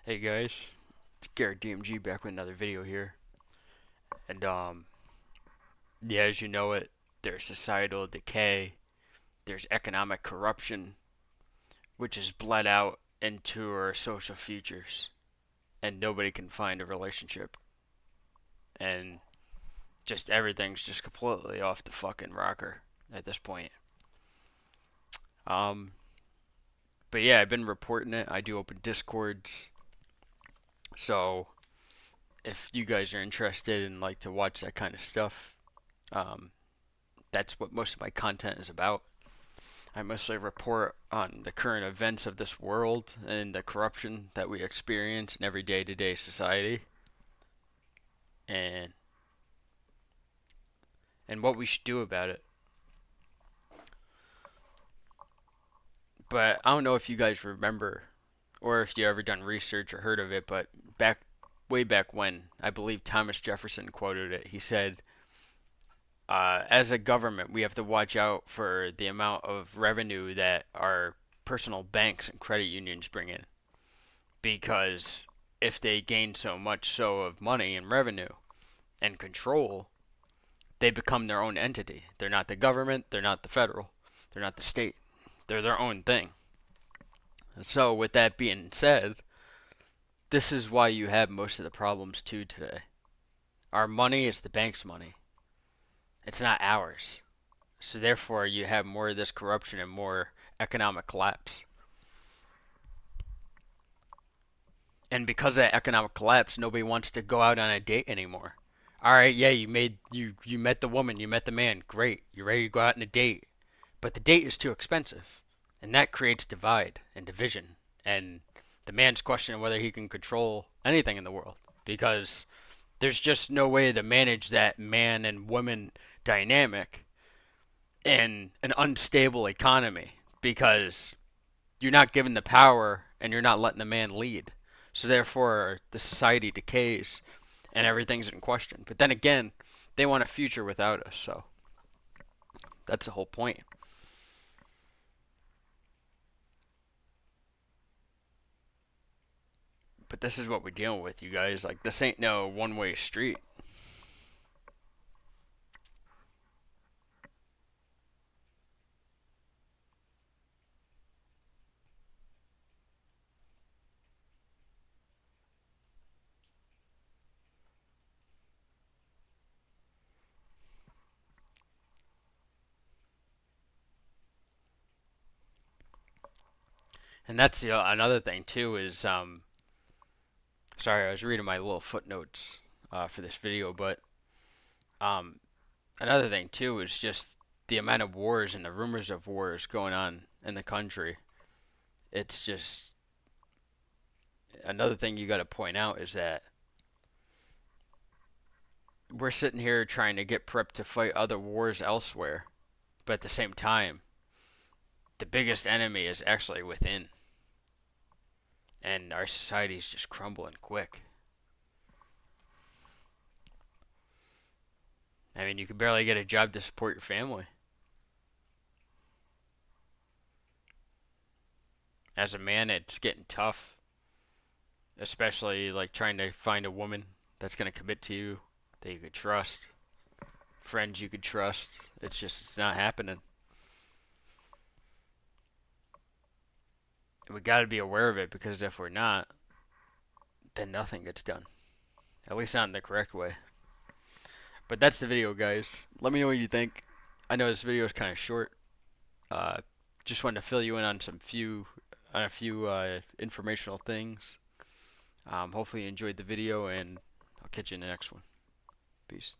Hey guys, it's Garrett DMG back with another video here. And yeah, as you know it, there's societal decay, there's economic corruption, which is bled out into our social futures, and nobody can find a relationship. And just everything's just completely off the fucking rocker at this point. Um, but yeah, I've been reporting it. I do open discords, so if you guys are interested and like to watch that kind of stuff, um, that's what most of my content is about. I mostly report on the current events of this world and the corruption that we experience in every day to day society, and what we should do about it. But I don't know if you guys remember or if you ever done research or heard of it, but way back when, I believe Thomas Jefferson quoted it. He said, as a government, we have to watch out for the amount of revenue that our personal banks and credit unions bring in, because if they gain so much so of money and revenue and control, they become their own entity. They're not the government, they're not the federal, they're not the state. They're their own thing. And so with that being said, this is why you have most of the problems too today. Our money is the bank's money. It's not ours. So therefore you have more of this corruption and more economic collapse. And because of that economic collapse, nobody wants to go out on a date anymore. All right, yeah, you met the woman, you met the man, great. You're ready to go out on a date, but the date is too expensive, and that creates divide and division. And the man's questioning whether he can control anything in the world because there's just no way to manage that man and woman dynamic in an unstable economy because you're not given the power and you're not letting the man lead. So therefore, the society decays and everything's in question. But then again, they want a future without us, so that's the whole point. But this is what we're dealing with, you guys. Like, this ain't no one way street. And that's another thing, too, is sorry, I was reading my little footnotes for this video, but um, another thing, too, is just the amount of wars and the rumors of wars going on in the country. It's just another thing you got to point out is that we're sitting here trying to get prepped to fight other wars elsewhere, but at the same time, the biggest enemy is actually within, and our society is just crumbling quick. I mean, you can barely get a job to support your family. As a man, it's getting tough, especially like trying to find a woman that's going to commit to you, that you could trust, friends you could trust. It's not happening. And we got to be aware of it because if we're not, then nothing gets done. At least not in the correct way. But that's the video, guys. Let me know what you think. I know this video is kind of short. Uh, just wanted to fill you in on a few informational things. Hopefully you enjoyed the video, and I'll catch you in the next one. Peace.